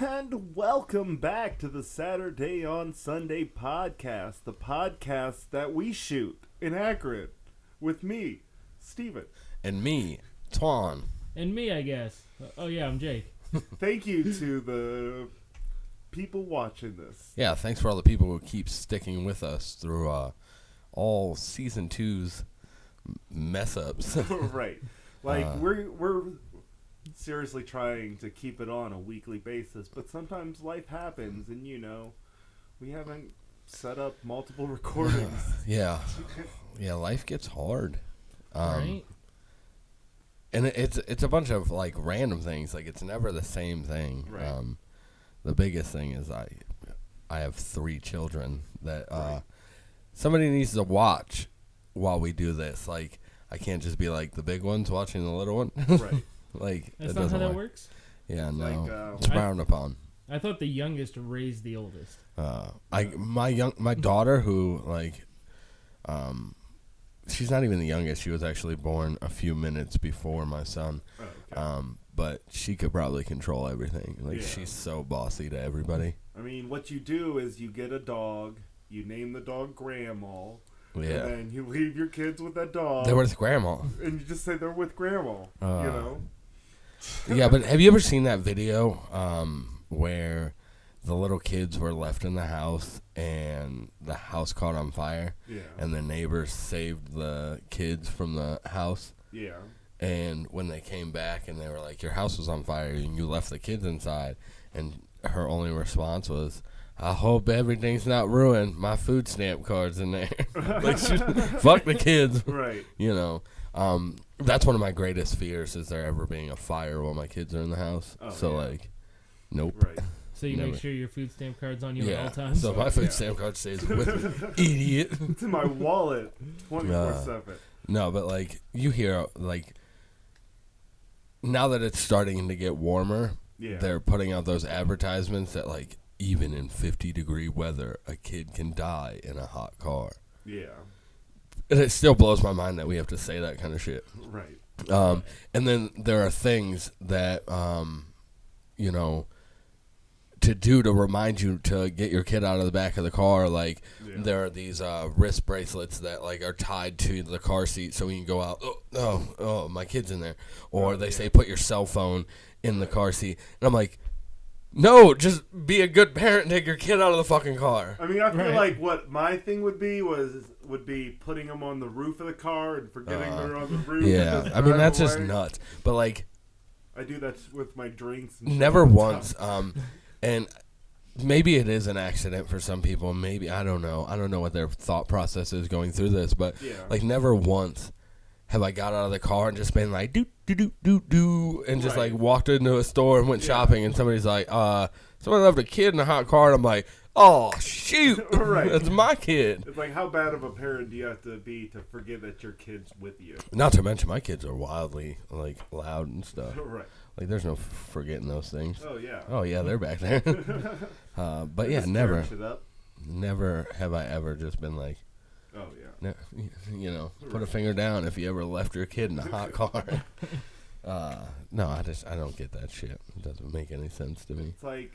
And welcome back to the Saturday on Sunday podcast, the podcast that we shoot in Akron with me, Steven. And me, Twan. And me, I guess. Oh, yeah, I'm Jake. Thank you to the people watching this. Yeah, thanks for all the people who keep sticking with us through all Season 2's mess-ups. Right. Like, we're seriously trying to keep it on a weekly basis, but sometimes life happens, and we haven't set up multiple recordings. Yeah, life gets hard. Right? And it's a bunch of like random things. Like it's never the same thing. Right. The biggest thing is I have 3 children that somebody needs to watch while we do this. Like I can't just be like the big one's watching the little one. Right. Like That's not how that works? Yeah, no. Like, it's frowned upon. I thought the youngest raised the oldest. My daughter, who she's not even the youngest. She was actually born a few minutes before my son. Oh, okay. But she could probably control everything. Like she's so bossy to everybody. I mean, what you do is you get a dog, you name the dog Grandma. Yeah. And then you leave your kids with that dog. They're with Grandma. And you just say they're with Grandma. Yeah, but have you ever seen that video where the little kids were left in the house and the house caught on fire? Yeah. And the neighbors saved the kids from the house? Yeah. And when they came back and they were like, your house was on fire and you left the kids inside. And her only response was, I hope everything's not ruined. My food stamp card's in there. Like, fuck the kids. Right. That's one of my greatest fears, is there ever being a fire while my kids are in the house. Nope. Right. So you Never. make sure your food stamp card's on you at all times? So my food stamp card stays with me. Idiot. It's in my wallet 24/7. No, but like you hear like now that it's starting to get warmer, they're putting out those advertisements that like even in 50-degree weather, a kid can die in a hot car. Yeah. And it still blows my mind that we have to say that kind of shit. Right. And then there are things that, to do to remind you to get your kid out of the back of the car. Like there are these wrist bracelets that like are tied to the car seat so we can go out. Oh, my kid's in there. Or they say put your cell phone in the car seat. And I'm like, no, just be a good parent and take your kid out of the fucking car. I mean, I feel like what my thing would be putting them on the roof of the car and forgetting they're on the roof. Yeah, I mean, that's just nuts. But, like, I do that with my drinks. And never once. And maybe it is an accident for some people. Maybe, I don't know. I don't know what their thought process is going through this. But, like, never once have I got out of the car and just been like, do, and just like walked into a store and went shopping, and somebody's like, somebody left a kid in a hot car, and I'm like, oh, shoot, that's my kid. It's like, how bad of a parent do you have to be to forget that your kid's with you? Not to mention, my kids are wildly, like, loud and stuff. Right. Like, there's no forgetting those things. Oh, yeah. Oh, yeah, they're back there. But, yeah, never have I ever just been like, oh, yeah. Put a finger down if you ever left your kid in a hot car. No, I don't get that shit. It doesn't make any sense to me. It's like,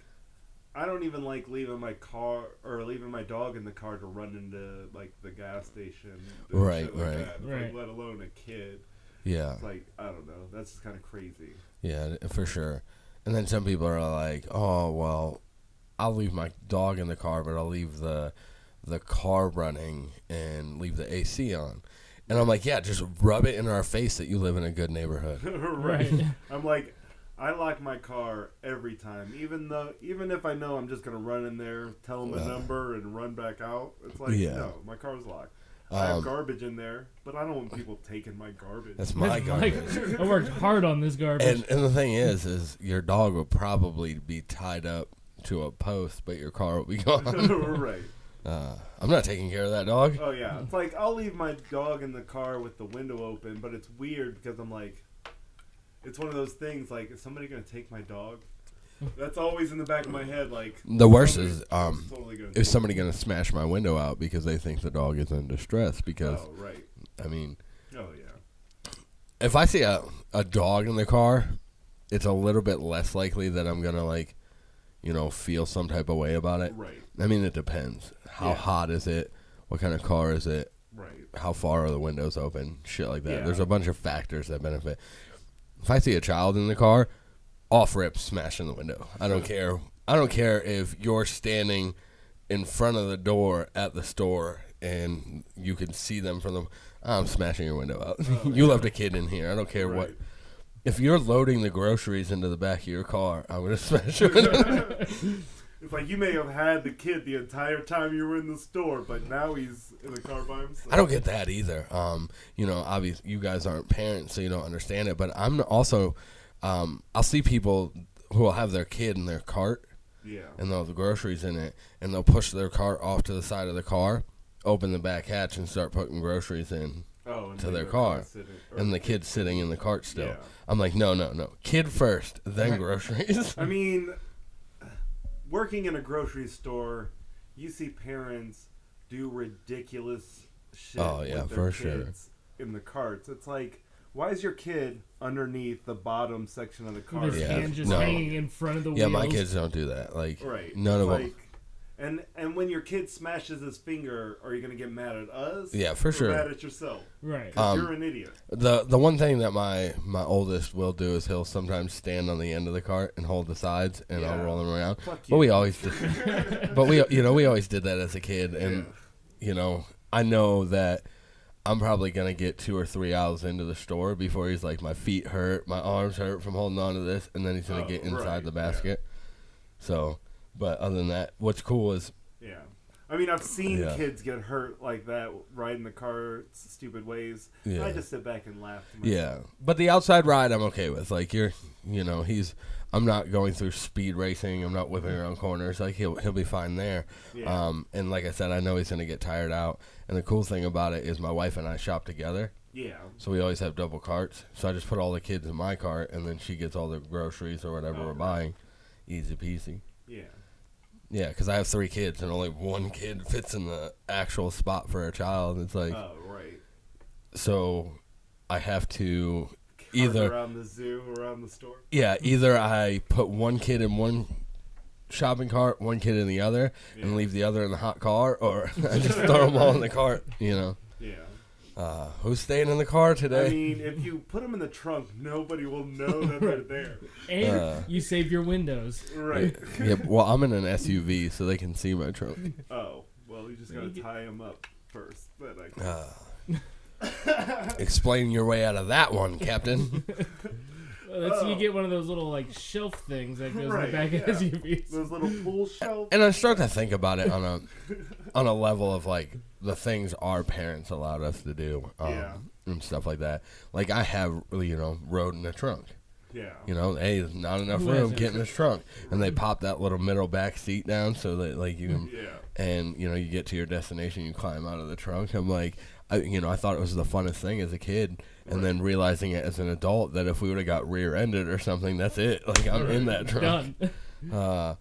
I don't even like leaving my car or leaving my dog in the car to run into like the gas station. Right. Like, let alone a kid. Yeah. It's like, I don't know. That's just kind of crazy. Yeah, for sure. And then some people are like, oh, well, I'll leave my dog in the car, but I'll leave the car running and leave the AC on. And I'm like, yeah, just rub it in our face that you live in a good neighborhood. Right. I'm like, I lock my car every time, even if I know I'm just gonna run in there, tell them the number, and run back out. It's like, no, my car's locked. I have garbage in there, but I don't want people taking my garbage. That's my garbage. I worked hard on this garbage. And the thing is your dog will probably be tied up to a post, but your car will be gone. Right. I'm not taking care of that dog. Oh, yeah. It's like, I'll leave my dog in the car with the window open, but it's weird because I'm like, it's one of those things, like, is somebody going to take my dog? That's always in the back of my head, like. The worst is, totally is somebody going to smash my window out because they think the dog is in distress? Because, I mean. Oh, yeah. If I see a dog in the car, it's a little bit less likely that I'm going to, like, feel some type of way about it. Right. I mean, it depends. How hot is it? What kind of car is it? Right. How far are the windows open? Shit like that. Yeah. There's a bunch of factors that benefit. If I see a child in the car, off rip, smashing the window. I don't care. I don't care if you're standing in front of the door at the store and you can see them from the. I'm smashing your window out. You left a kid in here. I don't care what. If you're loading the groceries into the back of your car, I'm gonna smash your window. It's like you may have had the kid the entire time you were in the store, but now he's in the car by himself. I don't get that either. Obviously you guys aren't parents, so you don't understand it. But I'm also, I'll see people who will have their kid in their cart, and they'll have the groceries in it, and they'll push their cart off to the side of the car, open the back hatch, and start putting groceries in to their car, and the kid's sitting in the cart still. Yeah. I'm like, no, kid first, then groceries. I mean, working in a grocery store, you see parents do ridiculous shit with their kids in the carts. It's like, why is your kid underneath the bottom section of the cart? His hand just hanging in front of the wheels. Yeah, my kids don't do that. Like, none of them. And when your kid smashes his finger, are you going to get mad at us? Yeah, for sure. Mad at yourself. Right. Because you're an idiot. The one thing that my oldest will do is he'll sometimes stand on the end of the cart and hold the sides, and I'll roll him around. But we always did. But we always did that as a kid, and I know that I'm probably gonna get 2 or 3 aisles into the store before he's like, my feet hurt, my arms hurt from holding on to this, and then he's gonna get inside the basket. So. But other than that, what's cool is... Yeah. I mean, I've seen kids get hurt like that, riding the car stupid ways. Yeah. I just sit back and laugh to myself. Yeah. But the outside ride, I'm okay with. Like, I'm not going through speed racing. I'm not whipping around corners. Like, he'll be fine there. Yeah. And like I said, I know he's going to get tired out. And the cool thing about it is my wife and I shop together. Yeah. So we always have double carts. So I just put all the kids in my cart, and then she gets all the groceries or whatever we're buying. Easy peasy. Yeah. Yeah, because I have 3 kids, and only one kid fits in the actual spot for a child. It's like, so I have to either around the zoo, around the store. Yeah, either I put one kid in one shopping cart, one kid in the other, and leave the other in the hot car, or I just throw them all in the cart. Yeah. Who's staying in the car today? I mean, if you put them in the trunk, nobody will know that they're there. And you save your windows. Right. Yeah, well, I'm in an SUV, so they can see my trunk. Oh, well, you just got to tie them up first. But explain your way out of that one, Captain. Well, you get one of those little shelf things that goes in the back of SUVs. Those little pool shelves. And I start to think about it on a level of the things our parents allowed us to do, and stuff like that. Like I have, rode in the trunk. Yeah. Hey, there's not enough room. Get in this trunk, and they pop that little middle back seat down so that you can, and you get to your destination, you climb out of the trunk. I'm like, I thought it was the funnest thing as a kid. And then realizing it as an adult that if we would have got rear-ended or something, that's it. Like, I'm in that trunk. Done.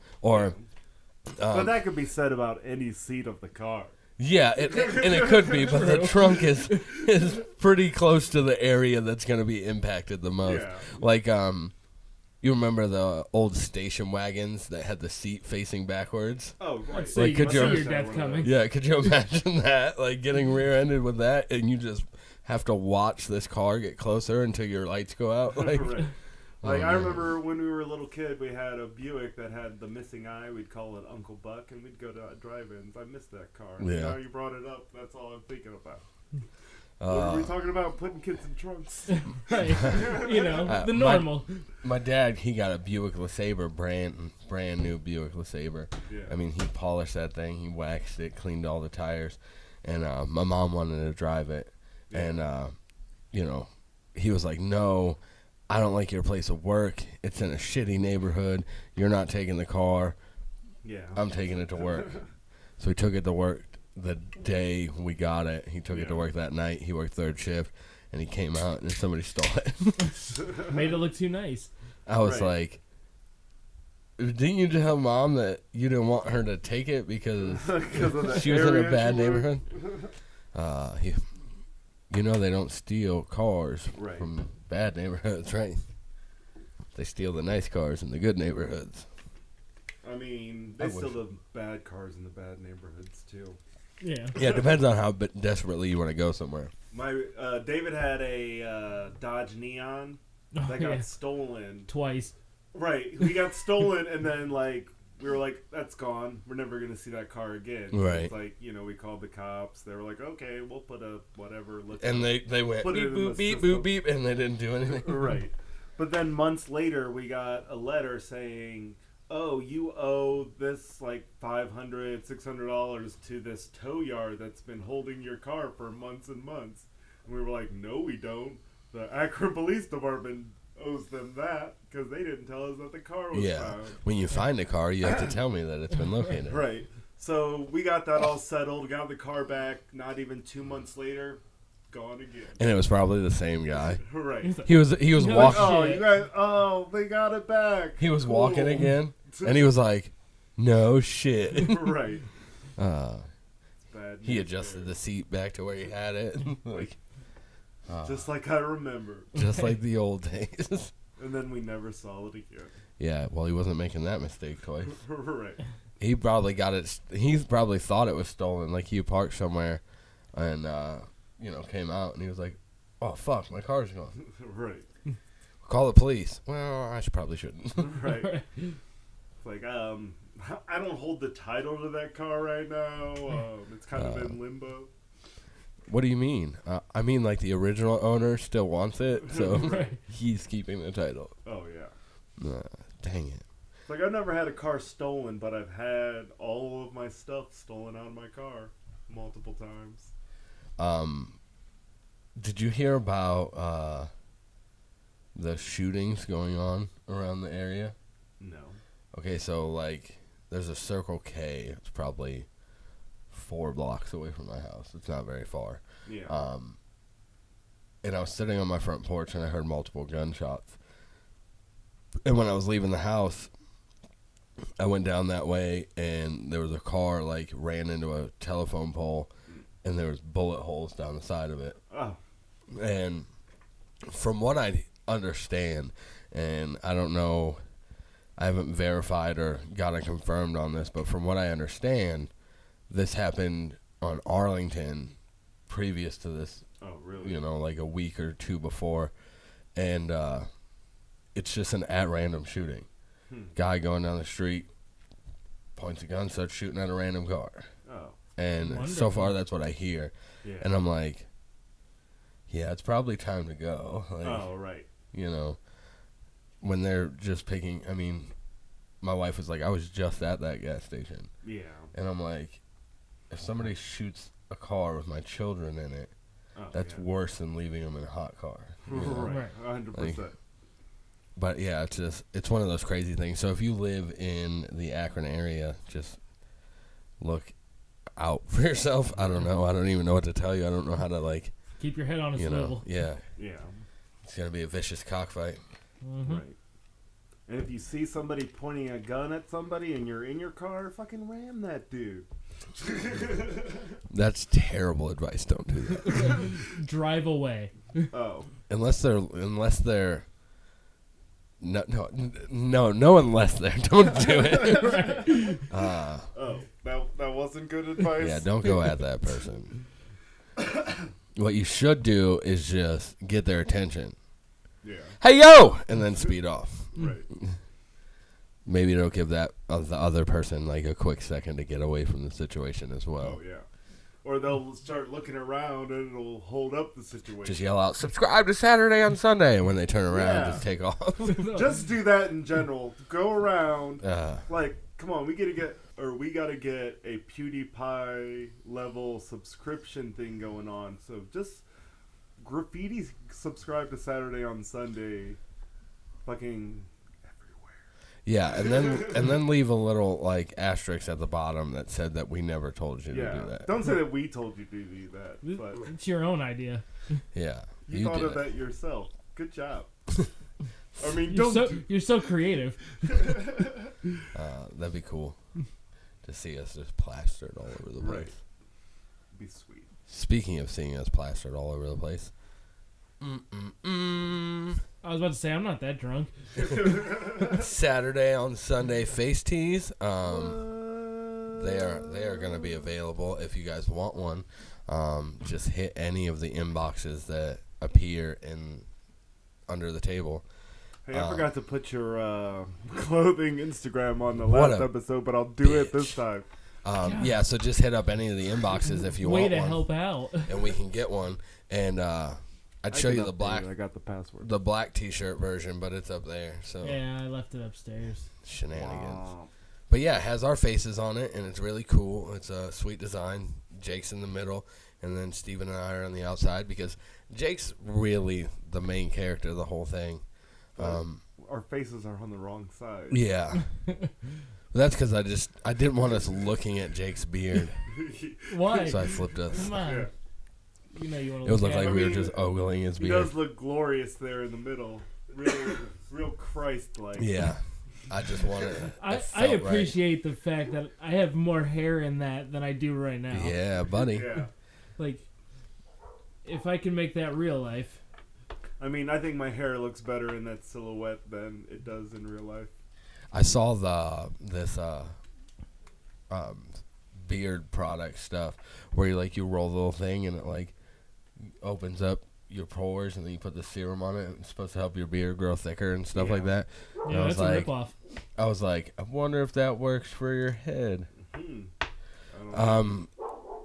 But that could be said about any seat of the car. Yeah, and it could be, but the trunk is pretty close to the area that's going to be impacted the most. Yeah. Like, you remember the old station wagons that had the seat facing backwards? Oh, right. So you could see your death coming. Yeah, could you imagine that? Like, getting rear-ended with that, and you just have to watch this car get closer until your lights go out. Like, I remember when we were a little kid, we had a Buick that had the missing eye. We'd call it Uncle Buck, and we'd go to drive-ins. I missed that car. Yeah. Now you brought it up, that's all I'm thinking about. What were we talking about? Putting kids in trunks. Right. The normal. My dad, he got a Buick LeSabre, brand new Buick LeSabre. Yeah. I mean, he polished that thing. He waxed it, cleaned all the tires. And my mom wanted to drive it. And, he was like, no, I don't like your place of work. It's in a shitty neighborhood. You're not taking the car. Yeah. I'm taking it to work. So he took it to work the day we got it. He took it to work that night. He worked third shift, and he came out, and somebody stole it. Made it look too nice. I was like, didn't you tell Mom that you didn't want her to take it because she was in a bad neighborhood? They don't steal cars from bad neighborhoods, right? They steal the nice cars in the good neighborhoods. I I mean, they still have bad cars in the bad neighborhoods, too. Yeah. Yeah, it depends on how desperately you want to go somewhere. David had a Dodge Neon that got stolen. Twice. Right. We got stolen, and then, like, we were like, that's gone. We're never going to see that car again. Right. It's like, you know, we called the cops. They were like, okay, we'll put a whatever. And they went beep, boop, beep, boop, beep, and they didn't do anything. Right. But then months later, we got a letter saying, oh, you owe this, like, $500, $600 to this tow yard that's been holding your car for months and months. And we were like, no, we don't. The Akron Police Department owes them that because they didn't tell us that the car was found. When you find a car, you have to tell me that it's been located. Right. So we got that all settled, got the car back. Not even 2 months later, gone again. And it was probably the same guy. Right. He was walking. Oh, you guys! Oh, they got it back. He was walking again, and he was like, "No shit." Right. He adjusted the seat back to where he had it, like. Just like I remember. Just like the old days. And then we never saw it again. Yeah, well, he wasn't making that mistake twice. Right. He probably got it. He probably thought it was stolen. Like, he parked somewhere and, came out and he was like, oh, fuck, my car's gone. Right. Call the police. Well, I probably shouldn't. Right. It's like, I don't hold the title to that car right now. It's kind of in limbo. What do you mean? I mean, like, the original owner still wants it, so he's keeping the title. Oh, yeah. Dang it. It's like, I've never had a car stolen, but I've had all of my stuff stolen out of my car multiple times. Did you hear about the shootings going on around the area? No. Okay, so, like, there's a Circle K. It's probably 4 blocks away from my house. It's not very far. Yeah. And I was sitting on my front porch and I heard multiple gunshots. And when I was leaving the house, I went down that way and there was a car, like, ran into a telephone pole and there was bullet holes down the side of it. Oh. And from what I understand, and I don't know, I haven't verified or got it confirmed on this, but from what I understand, this happened on Arlington previous to this. Oh, really? Like a week or two before. And it's just an at-random shooting. Guy going down the street, points a gun, starts shooting at a random car. Oh. And Wonderful. So far, that's what I hear. Yeah. And I'm like, yeah, it's probably time to go. Like, oh, right. When they're just picking, I mean, my wife was like, I was just at that gas station. Yeah. And I'm like, if somebody shoots a car with my children in it, that's worse than leaving them in a hot car. Right. 100%. Like, but yeah, it's one of those crazy things. So if you live in the Akron area, just look out for yourself. I don't know. I don't even know what to tell you. I don't know how to, like, keep your head on a swivel. Yeah. Yeah. It's gonna be a vicious cockfight. Mm-hmm. Right. And if you see somebody pointing a gun at somebody and you're in your car, fucking ram that dude. That's terrible advice. Don't do that. Drive away. Oh. Unless they're no unless they're don't do it. That wasn't good advice. Yeah, don't go at that person. What you should do is just get their attention. Yeah. Hey yo, and then speed off. Right. Maybe it'll give the other person like a quick second to get away from the situation as well. Oh yeah. Or they'll start looking around and it'll hold up the situation. Just yell out, subscribe to Saturday on Sunday, and when they turn around, just take off. Just do that in general. Go around. Like, come on, we gotta get a PewDiePie level subscription thing going on. So just graffiti subscribe to Saturday on Sunday. Fucking yeah, and then leave a little like asterisk at the bottom that said that we never told you to do that. Don't say that we told you to do that. But it's your own idea. Yeah, you thought of that yourself. Good job. I mean, you're so creative. That'd be cool to see us just plastered all over the place. Right. Be sweet. Speaking of seeing us plastered all over the place, I was about to say, I'm not that drunk. Saturday on Sunday face tees. They are going to be available if you guys want one. Just hit any of the inboxes that appear under the table. Hey, I forgot to put your clothing Instagram on the last episode, but I'll do it this time. Yeah, so just hit up any of the inboxes if you want one. Way to help out. And we can get one. And I'd show you the black. I got the password. The black T-shirt version, but it's up there. So yeah, I left it upstairs. Shenanigans. Wow. But yeah, it has our faces on it, and it's really cool. It's a sweet design. Jake's in the middle, and then Steven and I are on the outside because Jake's really the main character of the whole thing. Our faces are on the wrong side. Yeah. That's because I didn't want us looking at Jake's beard. Why? So I flipped us. Come on. Yeah. You know you want to It would look look at like we were just ogling his He beard. does look glorious there in the middle. Real Christ-like. Yeah. I just wanted I appreciate the fact that I have more hair in that than I do right now. Yeah, buddy. Yeah. Like, if I can make that real life. I mean, I think my hair looks better in that silhouette than it does in real life. I saw this beard product stuff where you roll the little thing and it opens up your pores and then you put the serum on it. It's supposed to help your beard grow thicker and stuff like that. Yeah, that's a ripoff. I was like, I wonder if that works for your head.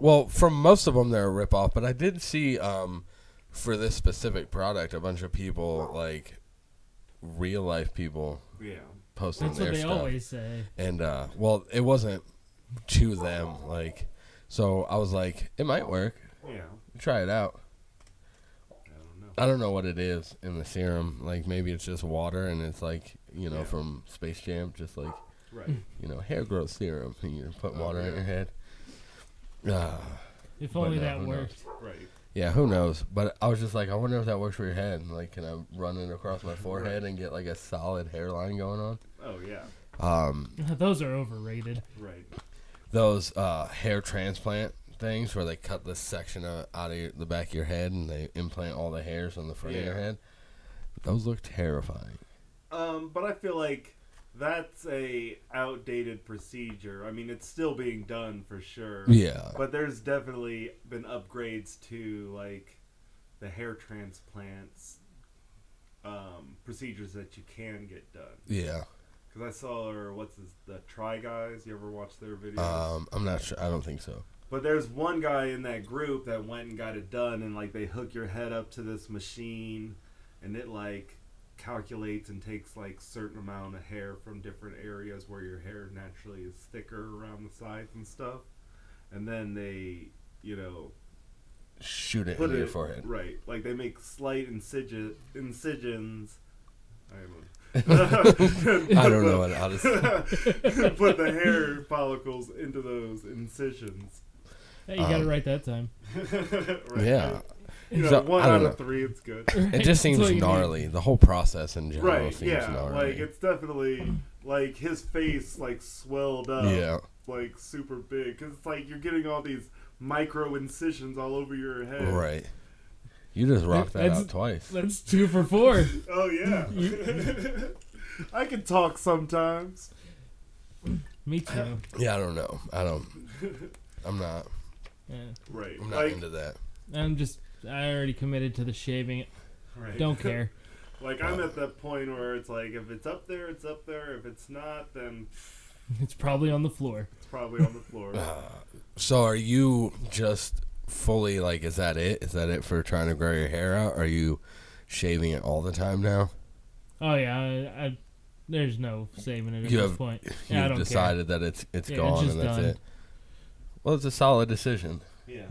Well, from most of them they're a ripoff, but I did see for this specific product a bunch of people real life people. Yeah. Posting that's their what they stuff. always say. And well, it wasn't to them, so I was like, it might work. Yeah. Try it out. I don't know. I don't know what it is in the serum. Maybe it's just water, and it's from Space Jam, just right. Hair growth serum. And you put water in your head. If only that worked. Right. Yeah, who knows? But I was just like, I wonder if that works for your head. Can I run it across my forehead and get a solid hairline going on? Oh yeah. Those are overrated. Right. Those hair transplant things where they cut this section out of the back of your head and they implant all the hairs on the front of your head. Those look terrifying. But I feel like that's a outdated procedure. I mean, it's still being done for sure. Yeah. But there's definitely been upgrades to the hair transplants procedures that you can get done. Yeah. Because I saw, the Try Guys. You ever watch their videos? I'm not sure. I don't think so. But there's one guy in that group that went and got it done, and they hook your head up to this machine, and it calculates and takes certain amount of hair from different areas where your hair naturally is thicker around the sides and stuff, and then they shoot it into your forehead. Right, they make slight incisions. I don't know how to say. Put the hair follicles into those incisions. Hey, you got it right that time. Right. Yeah. So, 1 out of 3, it's good. It just seems gnarly. The whole process in general seems gnarly. It's definitely his face swelled up. Yeah. Super big, because it's you're getting all these micro incisions all over your head. Right. You just rocked that out twice. That's 2 for 4. Oh yeah. I can talk sometimes. Me too. Yeah, I don't know. I'm not. Yeah. Right. I'm not into that. I already committed to the shaving. Right. Don't care. I'm at that point where it's if it's up there, it's up there. If it's not, then it's probably on the floor. It's probably on the floor. So are you just fully is that it? Is that it for trying to grow your hair out? Are you shaving it all the time now? Oh yeah, there's no saving it at this point. Yeah, You've decided that it's gone and that's done. it. Well, it's a solid decision. Yeah.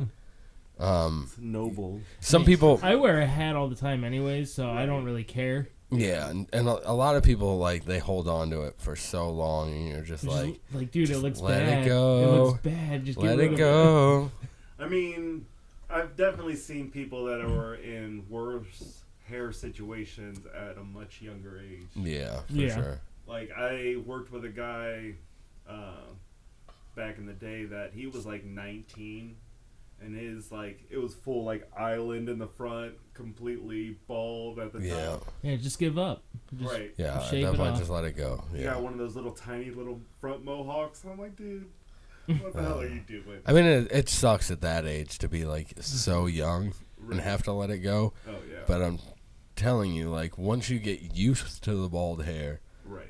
It's noble. Some people. I wear a hat all the time anyways, so I don't really care. Yeah, and a lot of people they hold on to it for so long, and you're just dude, it looks let bad. It go. It looks bad. Just let get rid it go. I mean, I've definitely seen people that are in worse hair situations at a much younger age. Yeah, for sure. I worked with a guy back in the day that he was 19, and his like it was full like island in the front, completely bald at the top. Yeah, just give up. Just right. Yeah, shave at that point, off. just let it go. Yeah. You got one of those little tiny little front mohawks. I'm like, dude, what the hell are you doing? I mean, it sucks at that age to be like so young and have to let it go. Oh yeah. But I'm telling you, like once you get used to the bald hair,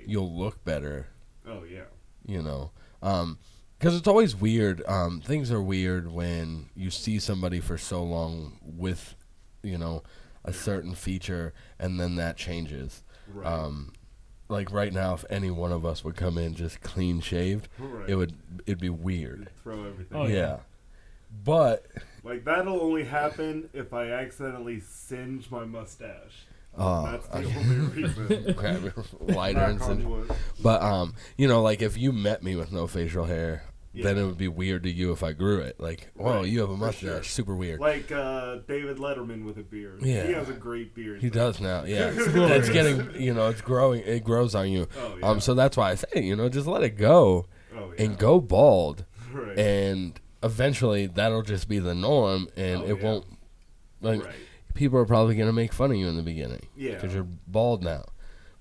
you'll look better. Oh yeah. You know, because it's always weird. Things are weird when you see somebody for so long with, you know, a certain feature, and then that changes. Right. Like right now, if any one of us would come in just clean shaved, it'd be weird. You'd throw everything. Oh yeah. But like that'll only happen if I accidentally singe my mustache. That's the only reason. Grab your lighter and singe. But you know, like if you met me with no facial hair, then it would be weird to you if I grew it. Like, whoa, you have a mustache. Sure. Super weird. Like David Letterman with a beard. Yeah. He has a great beard. He does now, yeah. It's getting, you know, it's growing. It grows on you. Oh, yeah. So that's why I say, you know, just let it go and go bald. Right. And eventually that'll just be the norm, and it won't, like, people are probably going to make fun of you in the beginning. Yeah. Because you're bald now.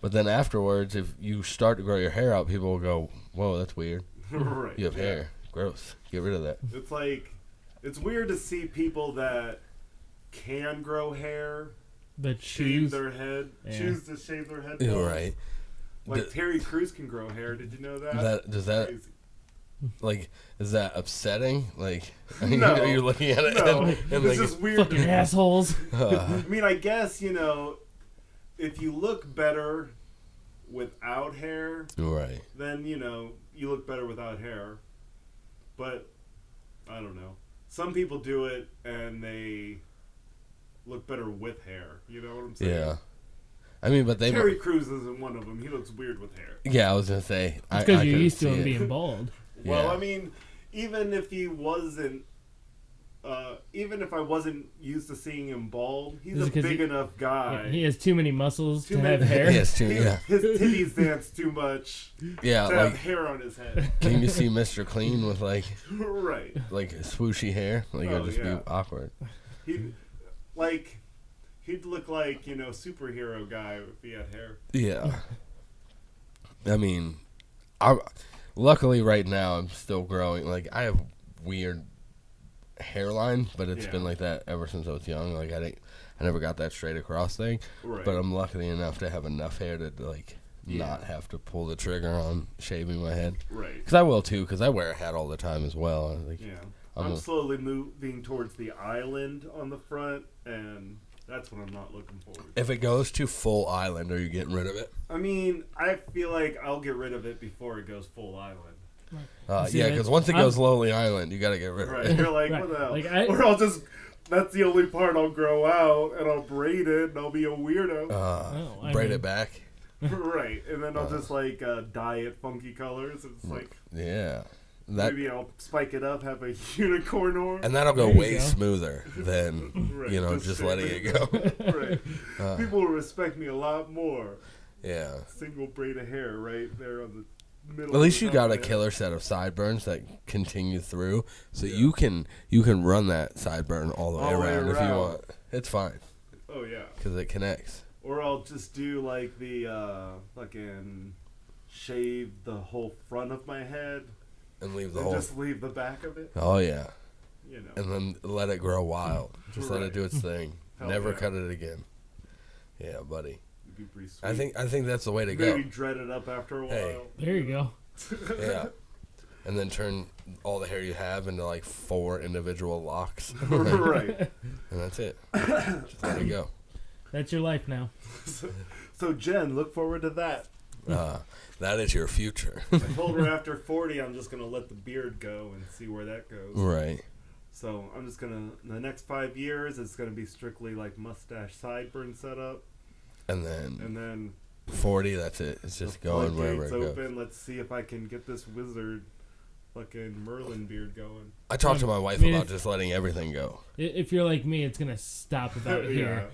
But then afterwards, if you start to grow your hair out, people will go, whoa, that's weird. Right. You have hair. Gross. Get rid of that. It's like, it's weird to see people that can grow hair, that shave their head, choose to shave their head. Yeah, right. Like Terry Crews can grow hair. Did you know that? Does that, like, is that upsetting? Like, no, you're looking at it. No, and it's like, just weird. Fucking assholes. I mean, I guess, you know, if you look better without hair, right, then, you know, you look better without hair. But I don't know. Some people do it and they look better with hair. You know what I'm saying? Yeah. I mean, but Terry Crews isn't one of them. He looks weird with hair. Yeah, I was gonna say. It's because you're used to him being bald. Well, I mean, even if he wasn't, even if I wasn't used to seeing him bald, he's a big enough guy. Yeah, he has too many muscles to have hair. His titties dance too much. Yeah, to like have hair on his head. Can you see Mr. Clean with like swooshy hair? Like it'd just be awkward. He'd look like, you know, superhero guy if he had hair. Yeah. I mean, luckily right now I'm still growing. Like I have weird hairline, but it's been like that ever since I was young. Like I never got that straight across thing. Right. But I'm lucky enough to have enough hair to like not have to pull the trigger on shaving my head. Right. Because I will too. Because I wear a hat all the time as well. Like, I'm slowly moving towards the island on the front, and that's what I'm not looking forward to. If it goes to full island, are you getting rid of it? I mean, I feel like I'll get rid of it before it goes full island. Yeah, because once it goes lowly island, you got to get rid of it. You're like, what the hell? Or I'll just, that's the only part I'll grow out, and I'll braid it, and I'll be a weirdo. Braid it back? Right, and then I'll just, like, dye it funky colors. It's like... Yeah. Maybe I'll spike it up, have a unicorn horn. And that'll go way smoother than, you know, just letting it go. Right. People will respect me a lot more. Yeah. Single braid of hair right there on the middle. At least you got a killer set of sideburns that continue through, so you can run that sideburn all the way around if you want. It's fine. Oh, yeah. Because it connects. Or I'll just do, like, the fucking shave the whole front of my head. And leave the and whole... just leave the back of it. Oh, yeah. You know. And then let it grow wild. Just let it do its thing. Never cut it again. Yeah, buddy. It'd be pretty sweet. I think that's the way to go. Maybe dread it up after a while. Hey. There you go. Yeah. And then turn all the hair you have into like 4 individual locks. Right. And that's it. Just let it go. That's your life now. So Jen, look forward to that. That is your future. I told her after 40, I'm just going to let the beard go and see where that goes. Right. So I'm just going to, in the next 5 years, it's going to be strictly like mustache sideburn setup. And then 40, that's it. It's just going wherever it goes. Open. Let's see if I can get this wizard fucking Merlin beard going. I talked to my wife about just letting everything go. If you're like me, it's going to stop about here.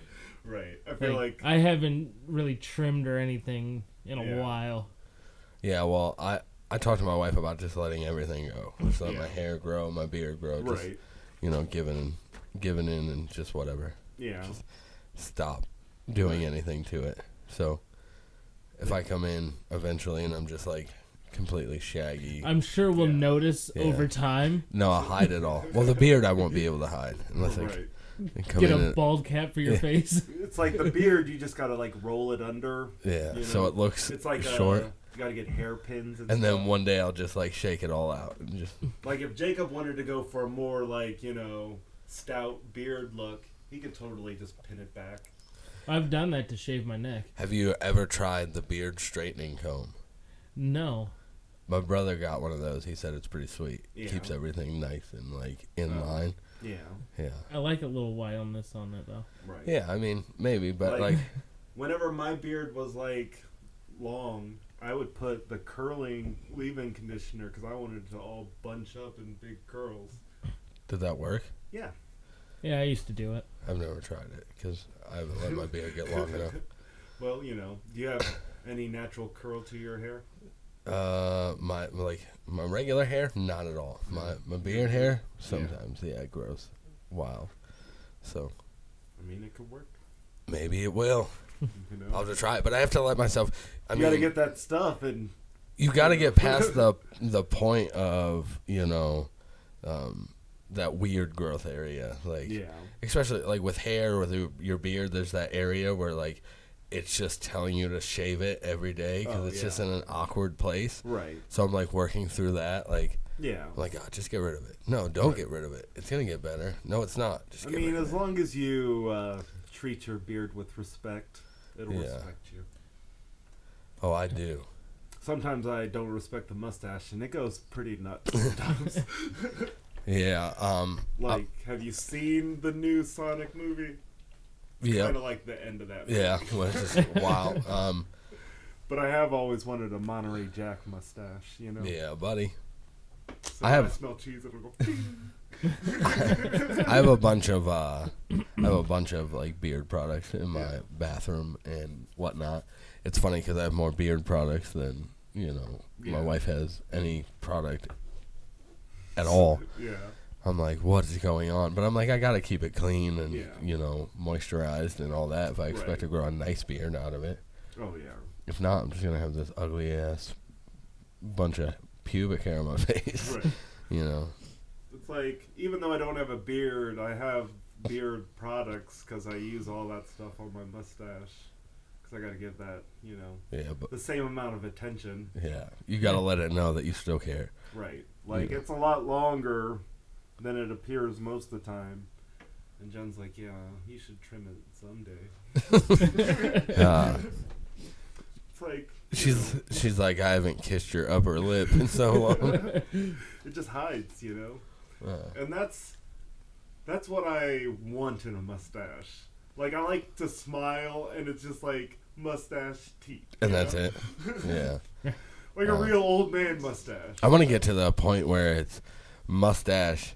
Right. I feel like I haven't really trimmed or anything in a while. Yeah, well, I talked to my wife about just letting everything go. Just let my hair grow, my beard grow. Just, giving in and just whatever. Yeah. Just stop doing anything to it. So if I come in eventually and I'm just like completely shaggy, I'm sure we'll notice over time. No, I'll hide it all. Well, the beard I won't be able to hide unless I come get in a bald cap for your face. It's like the beard, you just gotta like roll it under. Yeah, so it looks short. You gotta get hairpins and stuff. Then one day I'll just like shake it all out and just like if Jacob wanted to go for a more like stout beard look, he could totally just pin it back. I've done that to shave my neck. Have you ever tried the beard straightening comb? No. My brother got one of those. He said it's pretty sweet. Yeah. Keeps everything nice and like in line. Yeah. Yeah. I like a little wildness on it though. Right. Yeah, I mean maybe, but like whenever my beard was like long, I would put the curling leave-in conditioner because I wanted it to all bunch up in big curls. Did that work? Yeah. Yeah, I used to do it. I've never tried it because I haven't let my beard get long enough. Well, do you have any natural curl to your hair? My regular hair, not at all. My beard hair, sometimes, it grows wild. So, I mean, it could work. Maybe it will. I'll just try it, but I have to let myself. You got to get that stuff, and you got to get past the point of that weird growth area, especially like with hair or your beard. There's that area where like it's just telling you to shave it every day because it's just in an awkward place. Right. So I'm like working through that. Like, I'm like, oh, just get rid of it. No, don't get rid of it. It's gonna get better. No, it's not. Just get rid of it. As long as you treat your beard with respect, it'll respect you. Oh, I do. Sometimes I don't respect the mustache, and it goes pretty nuts sometimes. Yeah. Have you seen the new Sonic movie? Yeah. Kind of like the end of that movie. Yeah. Well, it's just wow. But I have always wanted a Monterey Jack mustache, Yeah, buddy. So I smell cheese, it'll go. I have a bunch of like beard products in my bathroom and whatnot. It's funny because I have more beard products than my wife has any product at all. Yeah. I'm like, what is going on? But I'm like, I gotta keep it clean and moisturized and all that if I expect to grow a nice beard out of it. Oh yeah. If not, I'm just gonna have this ugly ass bunch of pubic hair on my face. Right. It's like, even though I don't have a beard, I have beard products because I use all that stuff on my mustache. Because I got to give that, the same amount of attention. Yeah, you got to let it know that you still care. Right. Like, it's a lot longer than it appears most of the time. And Jen's like, yeah, you should trim it someday. It's like... She's like, I haven't kissed your upper lip in so long. It just hides, And that's what I want in a mustache. Like, I like to smile, and it's just like mustache teeth. And that's it. Yeah. Like a real old man mustache. I want to get to the point where it's mustache,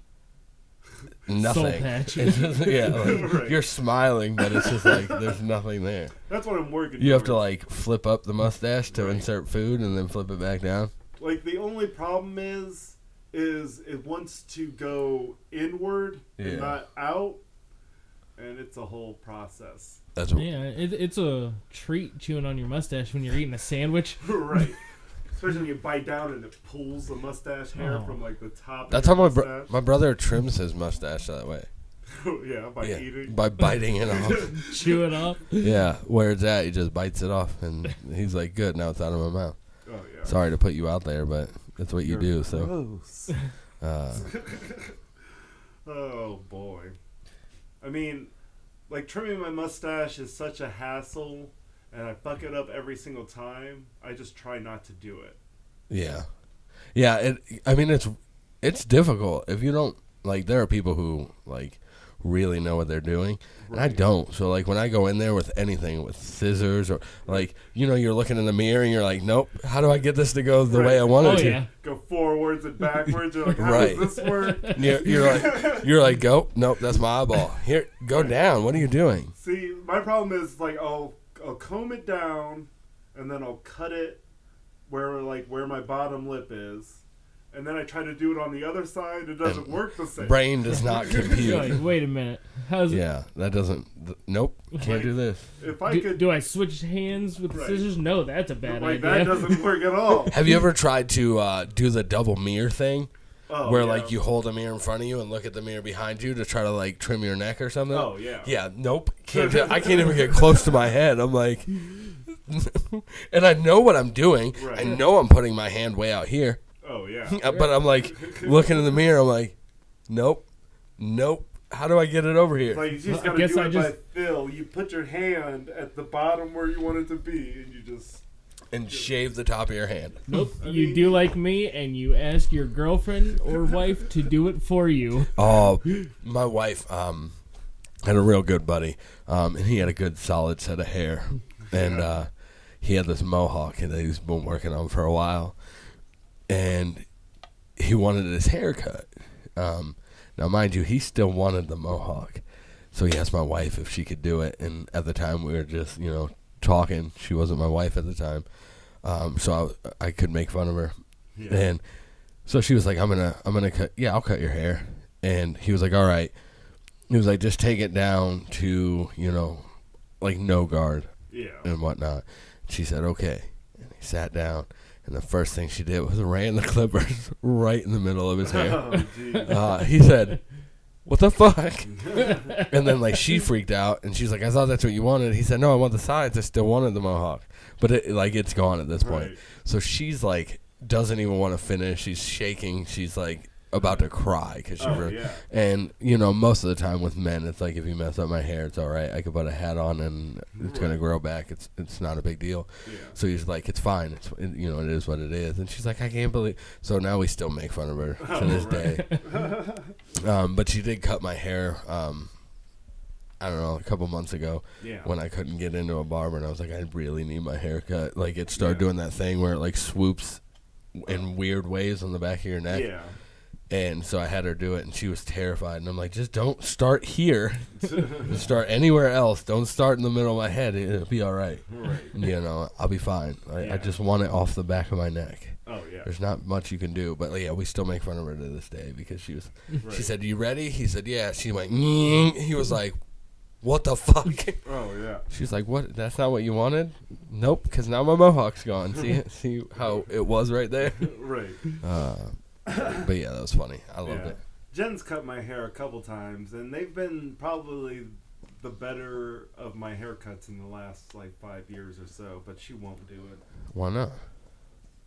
nothing. Soul patch. It's just, right. You're smiling, but it's just like there's nothing there. That's what I'm working You have to like flip up the mustache to insert food and then flip it back down. Like, the only problem is it wants to go inward and not out, and it's a whole process. It's a treat chewing on your mustache when you're eating a sandwich. Right. Especially when you bite down and it pulls the mustache hair from like the top. That's how my brother trims his mustache that way. By eating. By biting it off. Chew it off. Yeah, where it's at, he just bites it off, and he's like, good, now it's out of my mouth. Oh, yeah. Sorry to put you out there, but that's what you do, so. Gross. Oh, boy. I mean, like, trimming my mustache is such a hassle, and I fuck it up every single time. I just try not to do it. Yeah. Yeah, it's difficult. If you don't, like, there are people who, like, really know what they're doing, and I don't. So, like, when I go in there with anything, with scissors or, like, you're looking in the mirror and you're like, nope, how do I get this to go the way I want it to? Go forwards and backwards. You're like, how does this work? You're like, go, nope, that's my eyeball. Here, go down. What are you doing? See, my problem is, like, I'll comb it down, and then I'll cut it where my bottom lip is, and then I try to do it on the other side. It doesn't work the same. Brain does not compute. Like, wait a minute. How's it? Yeah, that doesn't. Nope, can't do this. If I could, do I switch hands with the scissors? No, that's a bad idea. That doesn't work at all. Have you ever tried to do the double mirror thing? Oh, where like you hold a mirror in front of you and look at the mirror behind you to try to like trim your neck or something? Oh yeah. Yeah, nope. Can't do, I can't even get close to my head. I'm like, and I know what I'm doing. Right. I know I'm putting my hand way out here. Oh yeah. But I'm like looking in the mirror. I'm like, nope. How do I get it over here? Like you just gotta do it by feel. You put your hand at the bottom where you want it to be, and you just. And shave the top of your hand. Nope. You do like me, and you ask your girlfriend or wife to do it for you. Oh, my wife had a real good buddy, and he had a good solid set of hair, and he had this mohawk that he's been working on for a while, and he wanted his hair cut. Now, mind you, he still wanted the mohawk, so he asked my wife if she could do it, and at the time we were just, talking. She wasn't my wife at the time, so I could make fun of her, and so she was like, "I'm gonna cut. Yeah, I'll cut your hair." And he was like, "All right." He was like, "Just take it down to like no guard, and whatnot." She said, "Okay," and he sat down, and the first thing she did was ran the clippers right in the middle of his hair. Oh, he said, "What the fuck?" And then like she freaked out and she's like, "I thought that's what you wanted." He said, "No, I want the sides. I still wanted the mohawk." But it's gone at this point. So she's like doesn't even want to finish. She's shaking. She's like about to cry because and most of the time with men it's like if you mess up my hair it's all right. I could put a hat on and it's gonna grow back. It's not a big deal. So he's like, "It's fine. It is what it is." And she's like, "I can't believe." So now we still make fun of her to this day. But she did cut my hair I don't know, a couple months ago when I couldn't get into a barber and I was like, I really need my hair cut. Like it started doing that thing where it like swoops in weird ways on the back of your neck. And so I had her do it, and she was terrified. And I'm like, just don't start here. Just start anywhere else. Don't start in the middle of my head. It'll be all right. I'll be fine. I just want it off the back of my neck. Oh, yeah. There's not much you can do. But, we still make fun of her to this day because she was. She said, "You ready?" He said, "Yeah." She went, He was like, "What the fuck?" Oh, yeah. She's like, "What? That's not what you wanted?" "Nope, because now my mohawk's gone." See how it was right there? Right. But yeah, that was funny. I loved it. Jen's cut my hair a couple times, and they've been probably the better of my haircuts in the last 5 years or so, but she won't do it. Why not?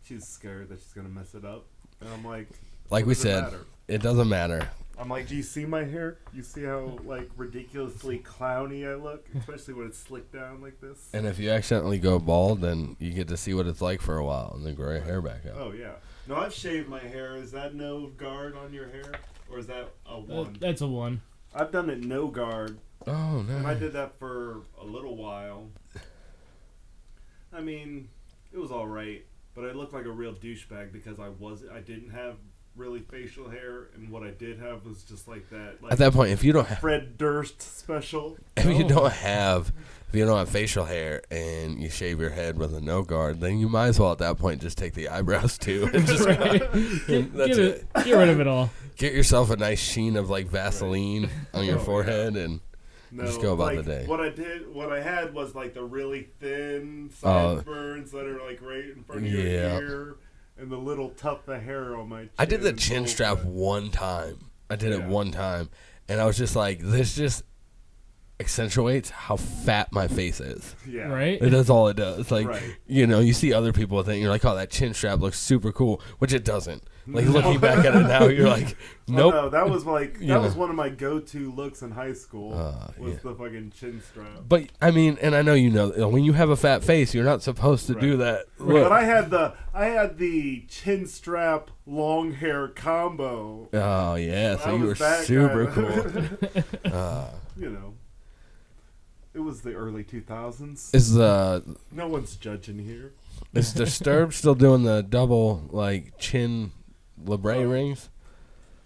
She's scared that she's going to mess it up. And I'm like we said, it doesn't matter. I'm like, do you see my hair? You see how ridiculously clowny I look? Especially when it's slicked down like this. And if you accidentally go bald, then you get to see what it's like for a while and then grow your hair back out. Oh, yeah. No, I've shaved my hair. Is that no guard on your hair? Or is that a 1? That's a 1. I've done it no guard. Oh, no. And I did that for a little while. I mean, it was all right. But I looked like a real douchebag because I didn't have really facial hair, and what I did have was just like that. At that point, if you don't have Fred Durst special. If you don't have facial hair and you shave your head with a no guard, then you might as well at that point just take the eyebrows too and just get rid of it all. Get yourself a nice sheen of Vaseline on your forehead and just go about the day. What I had was the really thin sideburns that are right in front of your ear. And the little tuft of hair on my chin. I did the chin strap one time. I did it one time. And I was just like, this just accentuates how fat my face is. Yeah. Right? That's all it does. You see other people with it, and you're like, oh, that chin strap looks super cool, which it doesn't. Looking back at it now, you're like, nope. Oh, no, that was was one of my go-to looks in high school, was the fucking chin strap. But, I mean, and I know when you have a fat face, you're not supposed to do that. Right. But I had the chin strap long hair combo. Oh, yeah, so you were super cool. It was the early 2000s. No one's judging here. Is Disturbed still doing the double chin labrae rings?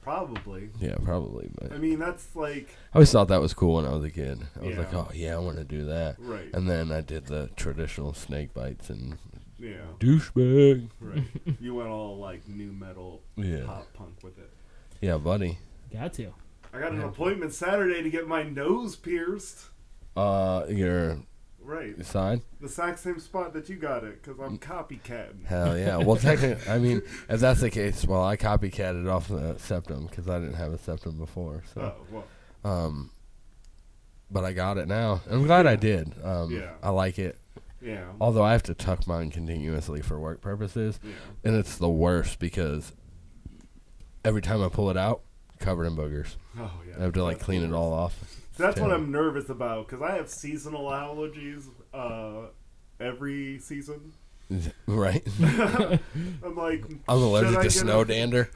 Probably. Yeah, probably. But I mean, that's I always thought that was cool when I was a kid. I was like, oh yeah, I want to do that. Right. And then I did the traditional snake bites and Yeah. Douchebag. Right. You went all like new metal, pop punk with it. Yeah, buddy. Got to. I got an appointment Saturday to get my nose pierced. Your side? The exact same spot that you got it, because I'm copycatting. Hell yeah. Well, technically, I mean, if that's the case, well, I copycatted off the septum because I didn't have a septum before. So, but I got it now. I'm glad I did. I like it. Yeah. Although I have to tuck mine continuously for work purposes, and it's the worst because every time I pull it out, covered in boogers. Oh yeah. I have to like clean it all off. That's what I'm nervous about because I have seasonal allergies every season. Right. I'm like, I'm allergic to snow dander.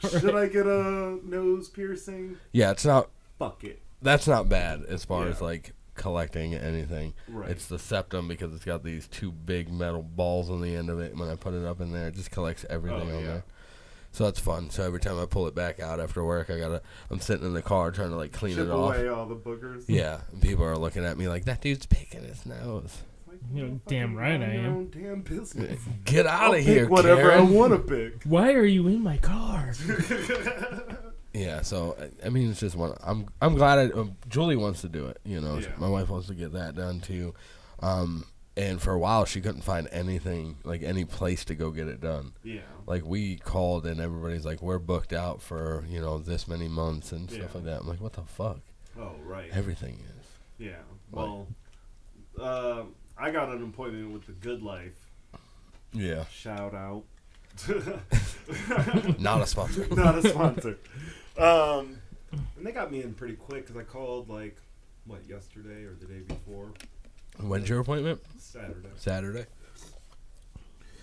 Should I get a nose piercing? Yeah, it's not. Fuck it. That's not bad as far as like collecting anything. Right. It's the septum because it's got these two big metal balls on the end of it. And when I put it up in there, it just collects everything on there. So that's fun. So every time I pull it back out after work, I'm sitting in the car trying to like clean it off. Chip away all the boogers. Yeah, and people are looking at me like, that dude's picking his nose. Like, damn right I am. Own damn business. Get out of here, whatever Karen. I want to pick. Why are you in my car? Yeah, so I mean, it's just one. I'm glad Julie wants to do it. You know, my wife wants to get that done too. And for a while, she couldn't find anything, like any place to go get it done. Yeah. Like, we called, and everybody's like, we're booked out for, this many months and stuff like that. I'm like, what the fuck? Oh, right. Everything is. Yeah. Well, I got an appointment with The Good Life. Yeah. Shout out. Not a sponsor. Not a sponsor. And they got me in pretty quick because I called, yesterday or the day before. When's your appointment? Saturday.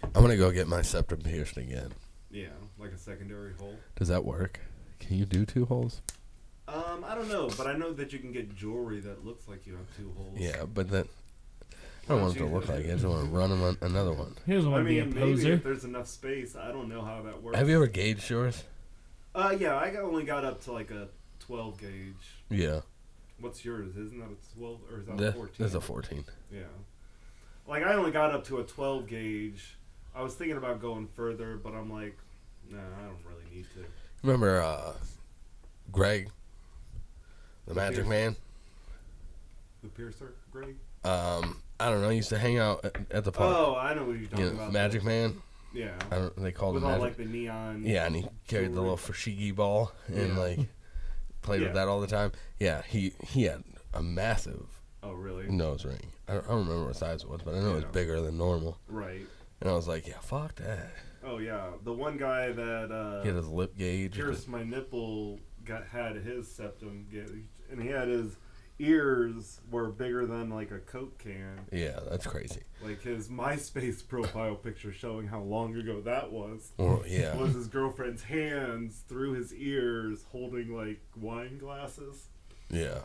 I'm going to go get my septum pierced again. Yeah, like a secondary hole. Does that work? Can you do 2 holes? I don't know, but I know that you can get jewelry that looks like you have 2 holes. Yeah, but I don't want it to look like it. I just want to run another one. He doesn't want to be a poser. Maybe if there's enough space. I don't know how that works. Have you ever gauged yours? Yeah, I only got up to like a 12 gauge. Yeah. What's yours? Isn't that a 12 or is that a 14? That's a 14. Yeah. Like, I only got up to a 12 gauge. I was thinking about going further, but I'm like, nah, I don't really need to. Remember Greg, the Magic Man? The piercer, Greg? I don't know. He used to hang out at the park. Oh, I know what you're talking about. Magic Man. Yeah. They called him Magic. Magic. With all, like, the neon. Yeah, and he carried the little fushigi ball and, played with that all the time. Yeah, he had a massive nose ring. I don't remember what size it was, but I know it was bigger than normal. Right. And I was like, yeah, fuck that. Oh, yeah. The one guy that... he had his lip gauge. Pierced my nipple, had his septum gauge, and he had his ears were bigger than, like, a Coke can. Yeah, that's crazy. Like, his MySpace profile picture showing how long ago that was. Or, yeah. Was his girlfriend's hands through his ears holding, like, wine glasses. Yeah.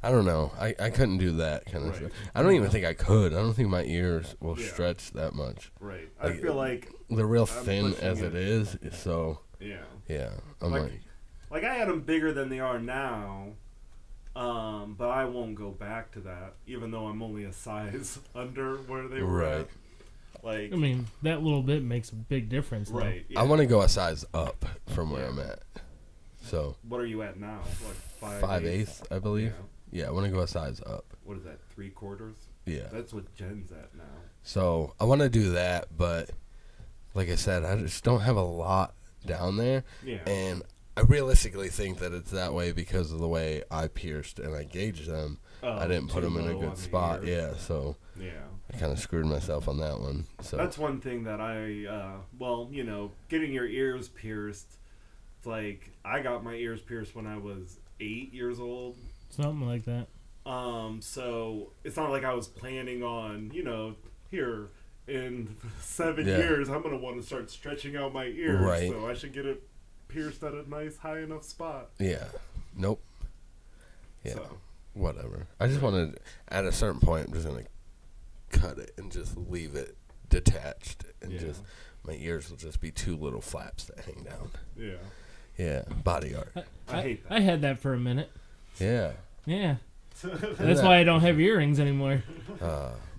I don't know. I couldn't do that kind of stuff. I don't even think I could. I don't think my ears will stretch that much. Right. I feel like... They're real thin as it is, so... Yeah. Yeah. I'm like, I had them bigger than they are now... but I won't go back to that, even though I'm only a size under where they were at. Like, I mean, that little bit makes a big difference. Right. Yeah. I want to go a size up from where I'm at. So. What are you at now? Like 5/8, I believe. Yeah, I want to go a size up. What is that? 3/4? Yeah. That's what Jen's at now. So I want to do that, but like I said, I just don't have a lot down there. Yeah. And I realistically think that it's that way because of the way I pierced and I gauged them. I didn't put them in a good spot. Yeah, so I kind of screwed myself on that one. So that's one thing that getting your ears pierced. It's like I got my ears pierced when I was 8 years old. Something like that. So it's not like I was planning on, here in 7 years I'm gonna want to start stretching out my ears. Right. So I should get it pierced at a nice high enough spot. Yeah. Nope. Yeah. So. Whatever. I just want to, at a certain point, I'm just going to cut it and just leave it detached. And just, my ears will just be 2 little flaps that hang down. Yeah. Yeah. Body art. I hate that. I had that for a minute. Yeah. Yeah. That's why I don't have earrings anymore.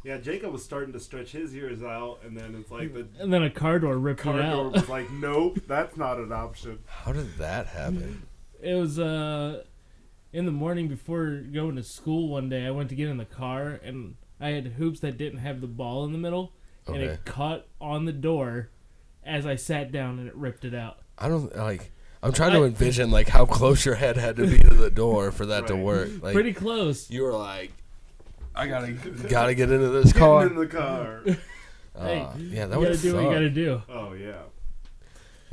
Yeah, Jacob was starting to stretch his ears out, and then it's like and then a car door ripped it out. Car door was like, nope, that's not an option. How did that happen? It was in the morning before going to school one day. I went to get in the car, and I had hoops that didn't have the ball in the middle, and it caught on the door as I sat down, and it ripped it out. I don't like. I'm trying to envision like how close your head had to be to the door for that to work. Like, pretty close. You were like, I gotta get into this car. Get in the car. Hey, yeah, that would do what you gotta do. Oh yeah.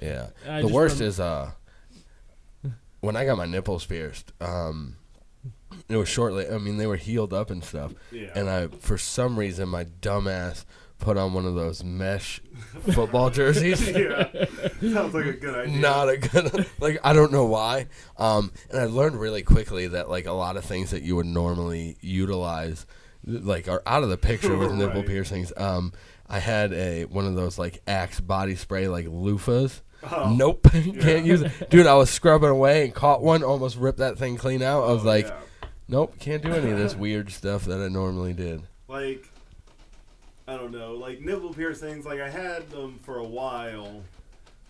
Yeah. The worst is when I got my nipples pierced. It was shortly. I mean, they were healed up and stuff. Yeah. And for some reason, my dumbass put on one of those mesh football jerseys. Yeah, sounds like a good idea. Not a good, like, I don't know why. And I learned really quickly that, like, a lot of things that you would normally utilize, like, are out of the picture with nipple piercings. I had one of those, like, Axe body spray, like, loofahs. Oh. Nope, can't use it. Dude, I was scrubbing away and caught one, almost ripped that thing clean out. I was like, nope, can't do any of this weird stuff that I normally did. Like, I don't know, like nipple piercings, like I had them for a while,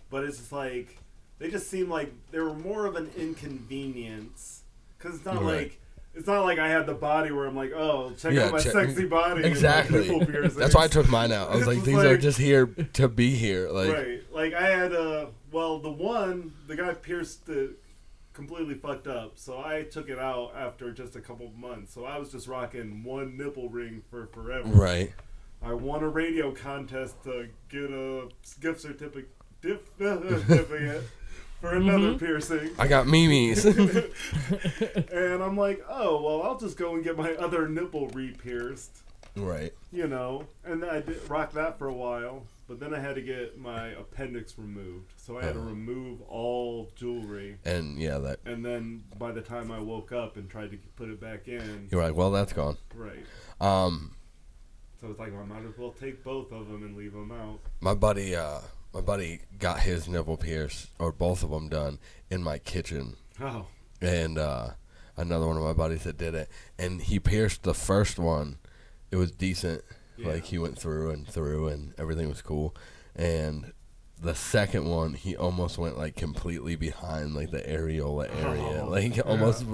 but it's just like, they just seem like they were more of an inconvenience. Because it's not like I had the body where I'm like, oh, check out my sexy body. Exactly. Nipple piercings. That's why I took mine out. I was like, these are just here to be here. Like, right. Like I had the guy pierced it completely fucked up, so I took it out after just a couple of months. So I was just rocking one nipple ring for forever. Right. I won a radio contest to get a gift certificate for another piercing. I got memes. And I'm like, oh, well, I'll just go and get my other nipple re-pierced. Right. You know, and I did rock that for a while, but then I had to get my appendix removed. So I had to remove all jewelry. And And then by the time I woke up and tried to put it back in, you're like, well, that's gone. Right. So it's like, I might as well take both of them and leave them out. My buddy got his nipple pierced, or both of them done, in my kitchen. Oh. And another one of my buddies that did it, and he pierced the first one. It was decent. Yeah. Like, he went through and everything was cool. And the second one, he almost went, like, completely behind, like, the areola area. Oh, like, almost.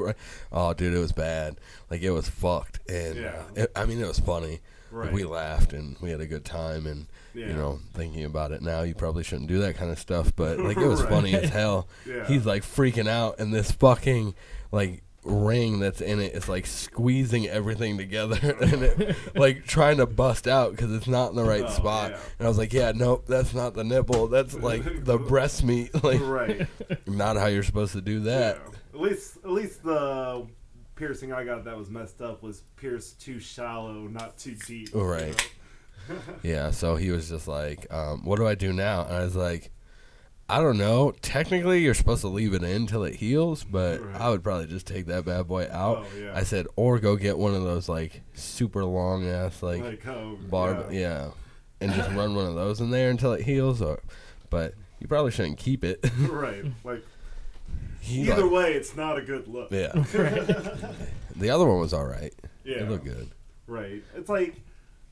Oh, dude, it was bad. Like, it was fucked. And, it was funny. Right. Like, we laughed, and we had a good time. And, you know, thinking about it now, you probably shouldn't do that kind of stuff. But, like, it was funny as hell. Yeah. He's, like, freaking out. And this fucking, like, ring that's in it is like squeezing everything together and it like trying to bust out because it's not in the right spot. Yeah. And I was like, yeah, nope, that's not the nipple, that's like the breast meat. Like, right. Not how you're supposed to do that. Yeah. At least the piercing I got that was messed up was pierced too shallow, not too deep. Right. You know? Yeah, so he was just like, what do I do now? And I was like, I don't know. Technically, you're supposed to leave it in till it heals, but I would probably just take that bad boy out. Oh, yeah. I said, or go get one of those, like, super long-ass, like barb, and just run one of those in there until it heals. But you probably shouldn't keep it. Right. Like, either way, it's not a good look. Yeah. The other one was all right. Yeah. It looked good. Right. It's like,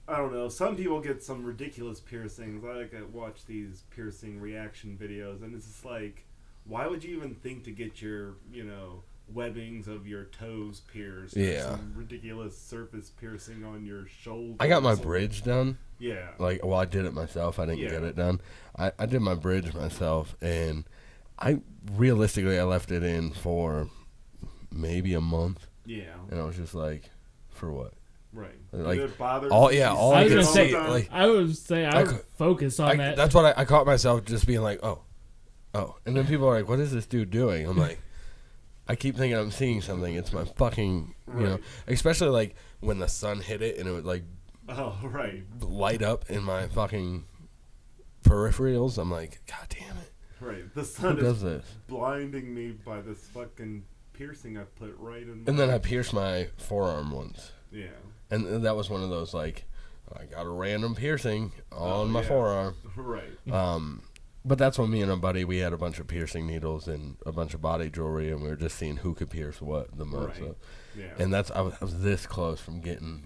I don't know. Some people get some ridiculous piercings. I like to watch these piercing reaction videos, and it's just like, why would you even think to get your, webbings of your toes pierced? Yeah. Or some ridiculous surface piercing on your shoulder. I got my bridge done. Yeah. Like, well, I did it myself. I didn't get it done. I did my bridge myself, and I left it in for maybe a month. Yeah. And I was just like, for what? Right. Like, it bothers all I could say, like, I would say I would focus on that. That's what I caught myself just being like, oh, and then people are like, what is this dude doing? I'm like, I keep thinking I'm seeing something. It's my fucking, especially like when the sun hit it and it would like, light up in my fucking peripherals. I'm like, God damn it. Right. The sun is blinding me by this fucking piercing I put right in my... And then I pierced my forearm once. Yeah. And that was one of those, like, I got a random piercing on my forearm. Right. But that's when me and a buddy, we had a bunch of piercing needles and a bunch of body jewelry, and we were just seeing who could pierce what the most. Right. So. Yeah. And I was this close from getting,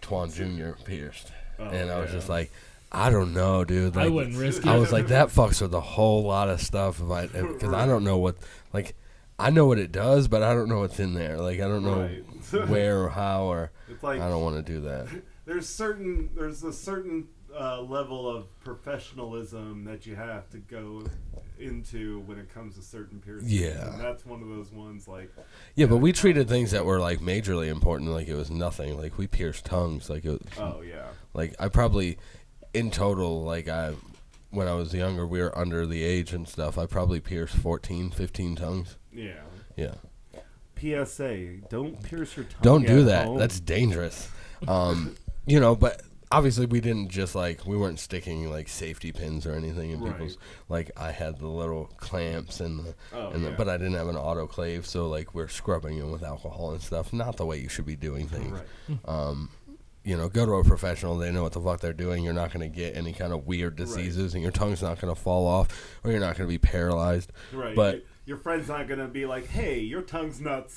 Twan Jr. pierced. And I was just like, I don't know, dude. Like, I wouldn't risk it. I was like, that fucks with a whole lot of stuff. Because I don't know what, like, I know what it does, but I don't know what's in there. Like, I don't know where or how, or it's like, I don't want to do that. There's a certain level of professionalism that you have to go into when it comes to certain piercings. Yeah. And that's one of those ones, like... Yeah, but we treated things that were, like, majorly important like it was nothing. Like, we pierced tongues. Like, it was... Oh, yeah. Like, I probably, in total, like, when I was younger, we were under the age and stuff. I probably pierced 14, 15 tongues. Yeah. Yeah. PSA, don't pierce your tongue. Don't do that. Home. That's dangerous. You know, but... Obviously, we didn't just, like, we weren't sticking, like, safety pins or anything in people's, like, I had the little clamps but I didn't have an autoclave, so, like, we're scrubbing them with alcohol and stuff. Not the way you should be doing things. Right. You know, go to a professional. They know what the fuck they're doing. You're not going to get any kind of weird diseases, and your tongue's not going to fall off, or you're not going to be paralyzed. Right. But your friend's not going to be like, hey, your tongue's not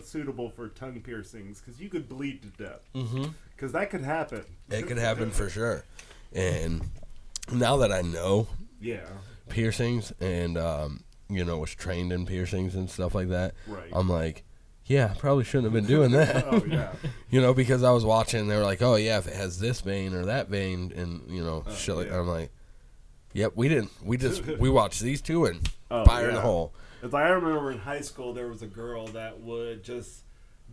suitable for tongue piercings, because you could bleed to death. Mm-hmm. Because that could happen. It could happen for sure. And now that I know piercings and, you know, was trained in piercings and stuff like that, I'm like, yeah, I probably shouldn't have been doing that. Oh, yeah. You know, because I was watching, they were like, oh, yeah, if it has this vein or that vein, and, you know, shit like that. I'm like, yep, we didn't. We watched these two and fire in the hole. It's like, I remember in high school, there was a girl that would just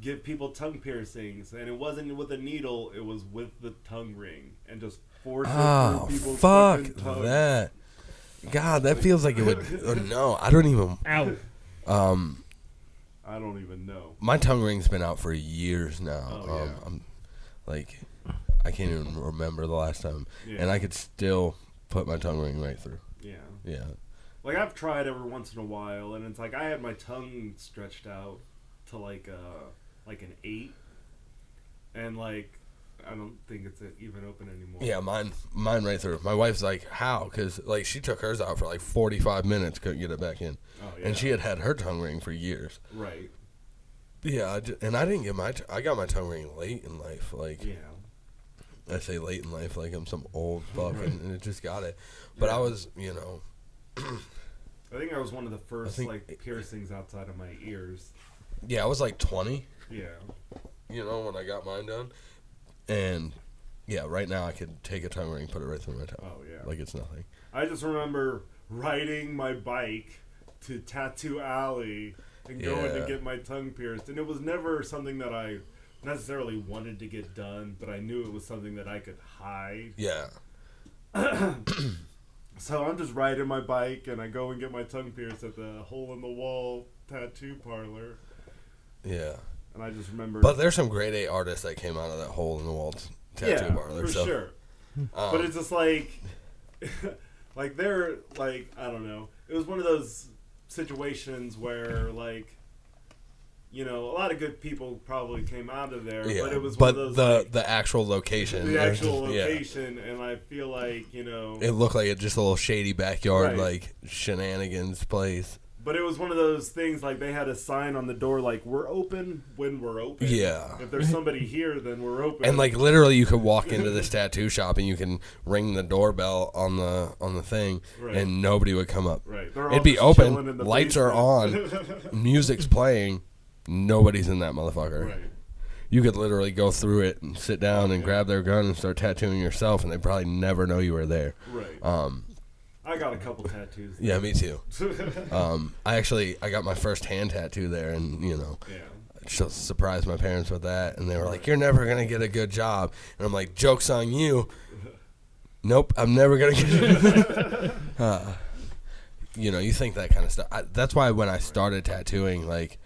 give people tongue piercings, and it wasn't with a needle, it was with the tongue ring, and just force it through people's fucking tongues. That. God, that feels like it would. No, I don't even. Ow. I don't even know. My tongue ring's been out for years now. Oh, I'm like, I can't even remember the last time, and I could still put my tongue ring right through. Yeah. Yeah. Like, I've tried every once in a while, and it's like I had my tongue stretched out to like an 8, and like I don't think it's even open anymore. Yeah, mine right through. My wife's like, how? Because like she took hers out for like 45 minutes, couldn't get it back in. Oh, yeah. And she had her tongue ring for years. Right. Yeah, and I didn't get I got my tongue ring late in life. Like, yeah. I say late in life like I'm some old fuck, and it just got it. But I was, you know. I think I was one of the first like piercings outside of my ears. Yeah, I was like 20. Yeah. You know, when I got mine done. And, yeah, right now I could take a tongue ring, put it right through my tongue. Oh, yeah. Like it's nothing. I just remember riding my bike to Tattoo Alley and going to get my tongue pierced. And it was never something that I necessarily wanted to get done, but I knew it was something that I could hide. Yeah. So I'm just riding my bike, and I go and get my tongue pierced at the hole-in-the-wall tattoo parlor. Yeah. And I just remember... But there's some grade A artists that came out of that hole-in-the-wall tattoo parlor. For sure. But it's just like... like, they're, like, I don't know. It was one of those situations where, like... You know, a lot of good people probably came out of there, but it was one of those... the actual location. The actual location, and I feel like, you know... It looked like just a little shady backyard, like, shenanigans place. But it was one of those things, like, they had a sign on the door, like, we're open when we're open. Yeah. If there's somebody here, then we're open. And, like, literally you could walk into this tattoo shop and you can ring the doorbell on the thing, and nobody would come up. Right. It'd be open, lights are on, music's playing, nobody's in that motherfucker. Right. You could literally go through it and sit down and grab their gun and start tattooing yourself, and they'd probably never know you were there. Right. I got a couple tattoos there. Yeah, me too. I got my first hand tattoo there, and, you know, just surprised my parents with that, and they were like, you're never going to get a good job. And I'm like, joke's on you. Nope, I'm never going to get you know, you think that kind of stuff. That's why when I started tattooing, like,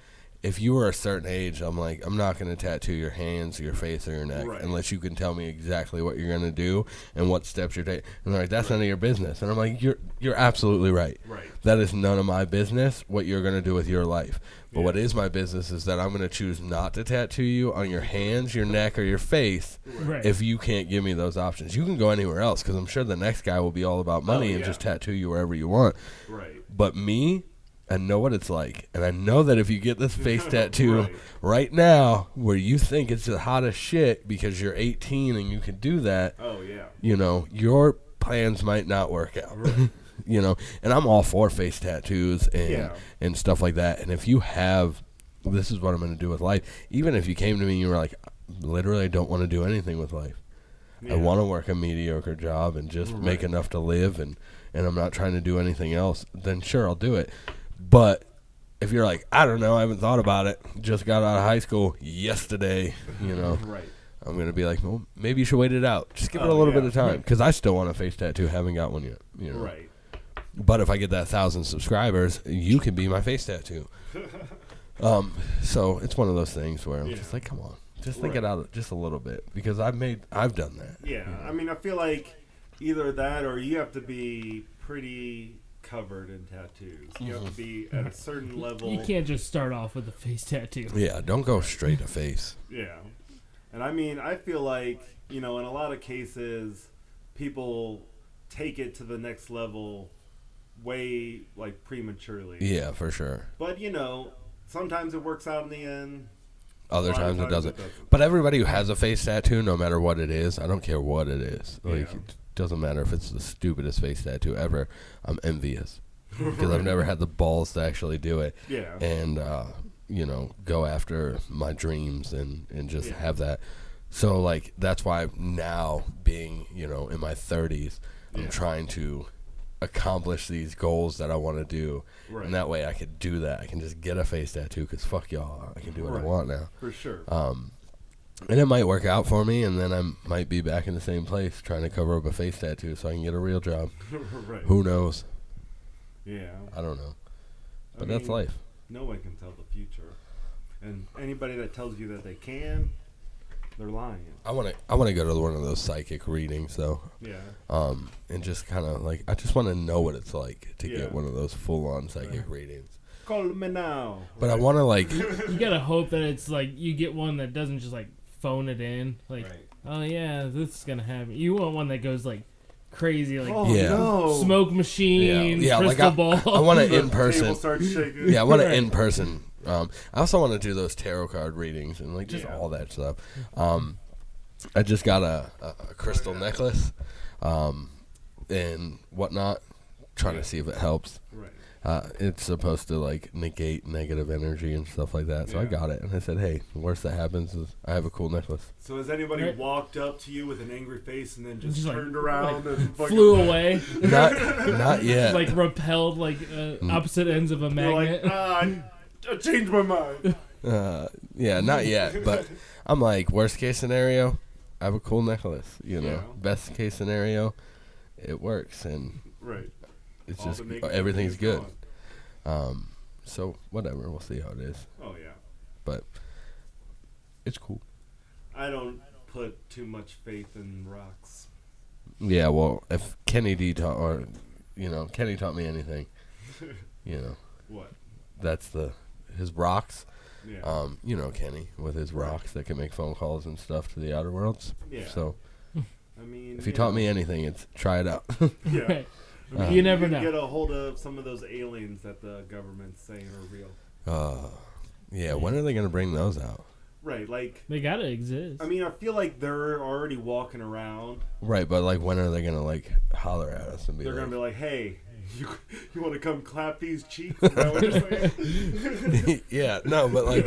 if you were a certain age, I'm like, I'm not going to tattoo your hands, your face, or your neck unless you can tell me exactly what you're going to do and what steps you're taking. And they're like, that's none of your business. And I'm like, you're absolutely right. That is none of my business what you're going to do with your life. But what is my business is that I'm going to choose not to tattoo you on your hands, your neck, or your face if you can't give me those options. You can go anywhere else because I'm sure the next guy will be all about money and just tattoo you wherever you want. Right. But me... I know what it's like. And I know that if you get this face tattoo right now where you think it's the hottest shit because you're 18 and you can do that, you know, your plans might not work out. Right. You know, and I'm all for face tattoos and stuff like that. And if you have, this is what I'm going to do with life. Even if you came to me and you were like, literally, I don't want to do anything with life. I want to work a mediocre job and just make enough to live, and I'm not trying to do anything else, then sure, I'll do it. But if you're like, I don't know, I haven't thought about it, just got out of high school yesterday, you know, I'm going to be like, well, maybe you should wait it out. Just give it a little bit of time, because I still want a face tattoo, haven't got one yet, you know. Right. But if I get that 1,000 subscribers, you can be my face tattoo. So it's one of those things where I'm just like, come on. Just think it out just a little bit, because I've done that. Yeah, you know? I mean, I feel like either that or you have to be pretty covered in tattoos. You have to be at a certain level. You can't just start off with a face tattoo. Yeah, don't go straight to face. Yeah. And I mean, I feel like, you know, in a lot of cases, people take it to the next level way, like, prematurely. Yeah, for sure. But, you know, sometimes it works out in the end. Other times it doesn't. But everybody who has a face tattoo, no matter what it is, I don't care what it is. Like, it doesn't matter if it's the stupidest face tattoo ever. I'm envious because I've never had the balls to actually do it. Yeah. And, you know, go after my dreams and just have that. So, like, that's why now, being, you know, in my 30s, I'm trying to accomplish these goals that I want to do, and that way I could do that. I can just get a face tattoo, because fuck y'all, I can do what I want now. For sure. And it might work out for me, and then I might be back in the same place trying to cover up a face tattoo so I can get a real job. Who knows? Yeah. I don't know. But that's life. No one can tell the future. And anybody that tells you that they can, they're lying. I want to go to one of those psychic readings, though. Yeah. And just kind of like, I just want to know what it's like to get one of those full-on psychic readings. Call me now. But I want to, like, you gotta hope that it's like you get one that doesn't just like phone it in, like, oh yeah, this is gonna happen. You want one that goes like crazy, like smoke machine, crystal ball. I want to in person. Table starts shaking. Yeah, I want to in person. I also want to do those tarot card readings and like just all that stuff. I just got a crystal necklace and whatnot, trying to see if it helps. Right. It's supposed to like negate negative energy and stuff like that. So I got it, and I said, "Hey, the worst that happens is I have a cool necklace." So has anybody walked up to you with an angry face and then just turned around and flew away? Not yet. Like repelled, like opposite ends of a magnet. Like, I changed my mind. Yeah, not yet. But I'm like, worst case scenario, I have a cool necklace. You know, best case scenario, it works, and it's just everything's good. So whatever, we'll see how it is. Oh yeah. But it's cool. I don't put too much faith in rocks. Yeah, well, if Kenny D taught, or Kenny taught me anything, what? That's his rocks. Yeah. Kenny with his rocks that can make phone calls and stuff to the outer worlds. Yeah. So, I mean, if he taught me anything, it's try it out. Yeah. You never know. Get a hold of some of those aliens that the government's saying are real. Yeah. When are they going to bring those out? Right, like they gotta exist. I mean, I feel like they're already walking around. Right, but like, when are they gonna like holler at us and be? They're gonna be like, "Hey, you want to come clap these cheeks?" Is that what you're saying? Yeah, no, but like,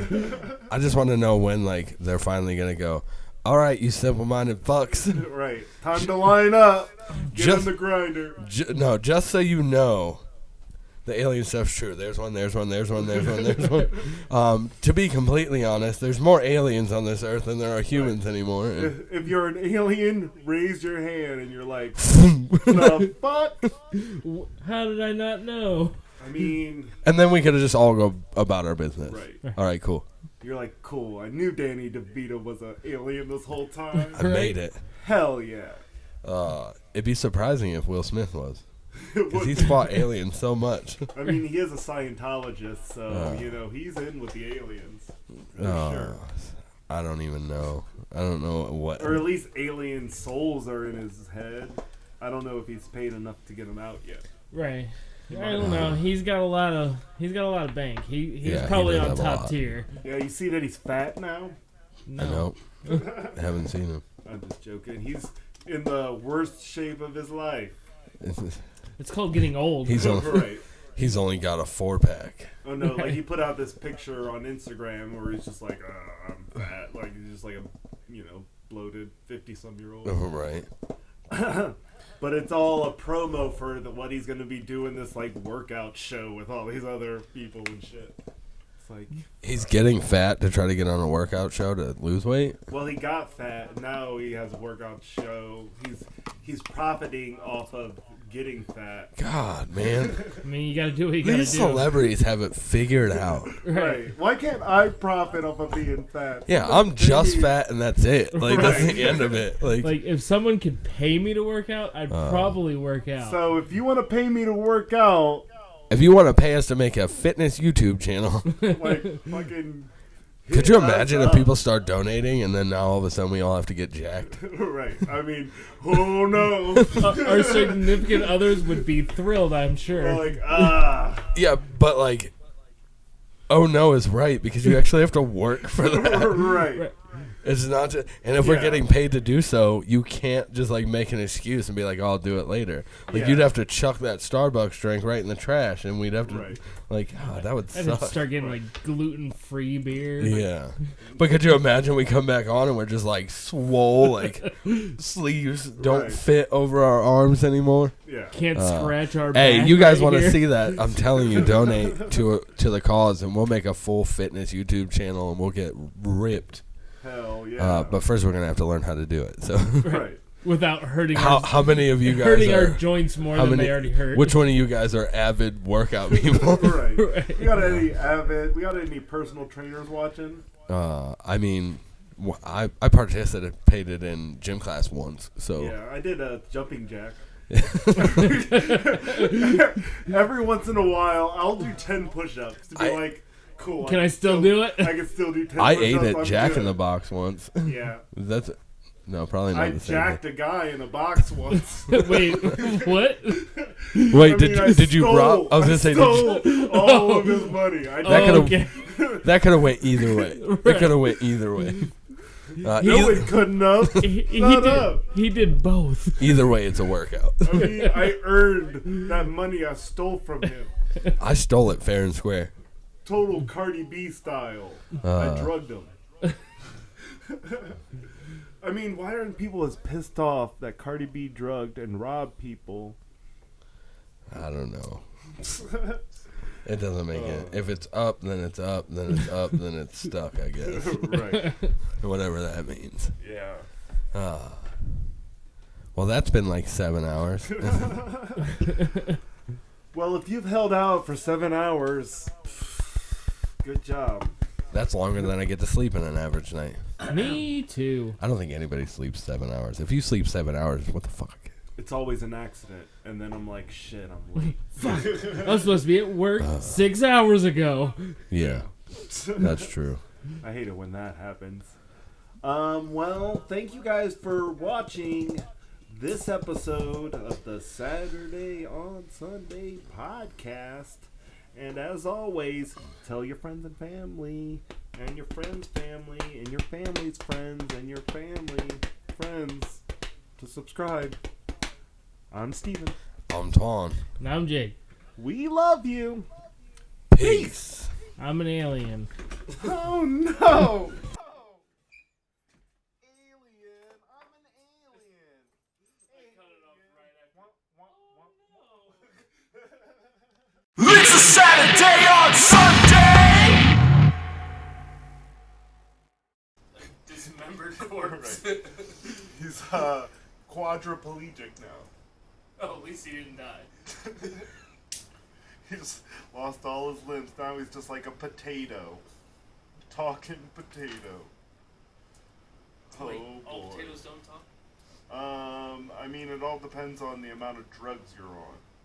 I just want to know when like they're finally gonna go. All right, you simple-minded fucks. Right, time to line up. Get on the grinder. Just so you know. The alien stuff's true. There's one. To be completely honest, there's more aliens on this earth than there are humans anymore. If you're an alien, raise your hand and you're like, the fuck? How did I not know? I mean... And then we could have just all go about our business. Right. All right, cool. You're like, cool. I knew Danny DeVito was an alien this whole time. I made it. Hell yeah. It'd be surprising if Will Smith was. Because he's fought aliens so much. I mean, he is a Scientologist, so, he's in with the aliens. Sure. I don't even know. I don't know what. Or at least alien souls are in his head. I don't know if he's paid enough to get them out yet. Right. I don't know. He's got a lot of bank. He's probably on top tier. Yeah, you see that he's fat now? No. I know. I haven't seen him. I'm just joking. He's in the worst shape of his life. It's called getting old. He's only got a 4-pack. Oh no! Like he put out this picture on Instagram where he's just like, I'm fat. Like he's just like a, bloated 50-some-year-old. Right. But it's all a promo for what he's going to be doing, this like workout show with all these other people and shit. It's like he's getting fat to try to get on a workout show to lose weight. Well, he got fat. Now he has a workout show. He's profiting off of getting fat. God, man. I mean, you got to do what you got to do. These celebrities have it figured out. Right. Why can't I profit off of being fat? Yeah, I'm just fat and that's it. Like, that's the end of it. Like, if someone could pay me to work out, I'd probably work out. So if you want to pay me to work out... If you want to pay us to make a fitness YouTube channel... like, fucking... Could you imagine if people start donating and then now all of a sudden we all have to get jacked? Right. I mean, oh no. Our significant others would be thrilled, I'm sure. Like, Yeah, but like, oh no is right because you actually have to work for that. Right. It's not just, and if we're getting paid to do so, you can't just like make an excuse and be like, oh, I'll do it later. Like you'd have to chuck that Starbucks drink right in the trash, and we'd have to that would suck. I'd start getting like gluten-free beer. Yeah, but could you imagine we come back on and we're just like swole, like sleeves don't fit over our arms anymore. Yeah, can't scratch our back. Hey, you guys want to see that? I'm telling you, donate to the cause, and we'll make a full fitness YouTube channel, and we'll get ripped. Hell yeah. But first we're going to have to learn how to do it. So right. Without hurting how many of you guys hurting our joints more than they already hurt. Which one of you guys are avid workout people? Right. We got any personal trainers watching? I mean, I participated in gym class once. So yeah, I did a jumping jack. Every once in a while, I'll do 10 push-ups to be like, cool. Can I still do it? I can still do 10 I push-ups. ate at Jack in the Box once. Yeah. No, probably not the same. I jacked a guy in a box once. Wait, what? Wait, did you rob? I was gonna say, all of his money. That could have went either way. That could have went either way. No, it couldn't have. He did both. Either way, it's a workout. I mean, I earned that money I stole from him. I stole it fair and square. Total Cardi B style. I drugged him. I mean, why aren't people as pissed off that Cardi B drugged and robbed people? I don't know. It doesn't make it. If it's up, then it's up, then it's up, then it's stuck, I guess. Right. Whatever that means. Yeah. Well, that's been like 7 hours. Well, if you've held out for 7 hours, good job. That's longer than I get to sleep in an average night. Me too. I don't think anybody sleeps 7 hours. If you sleep 7 hours, what the fuck? It's always an accident, and then I'm like, shit, I'm late. Fuck. I was supposed to be at work 6 hours ago. Yeah, that's true. I hate it when that happens. Well, thank you guys for watching this episode of the Saturday on Sunday podcast. And as always, tell your friends and family, and your friends' family, and your family's friends, and your family friends to subscribe. I'm Steven. I'm Twan. And I'm Jake. We love you. Peace. I'm an alien. Oh no! It's a Saturday on Sunday! Dismembered corpse. He's quadriplegic now. Oh, at least he didn't die. He just lost all his limbs. Now he's just like a potato. Talking potato. Wait, boy. all potatoes don't talk? I mean, it all depends on the amount of drugs you're on.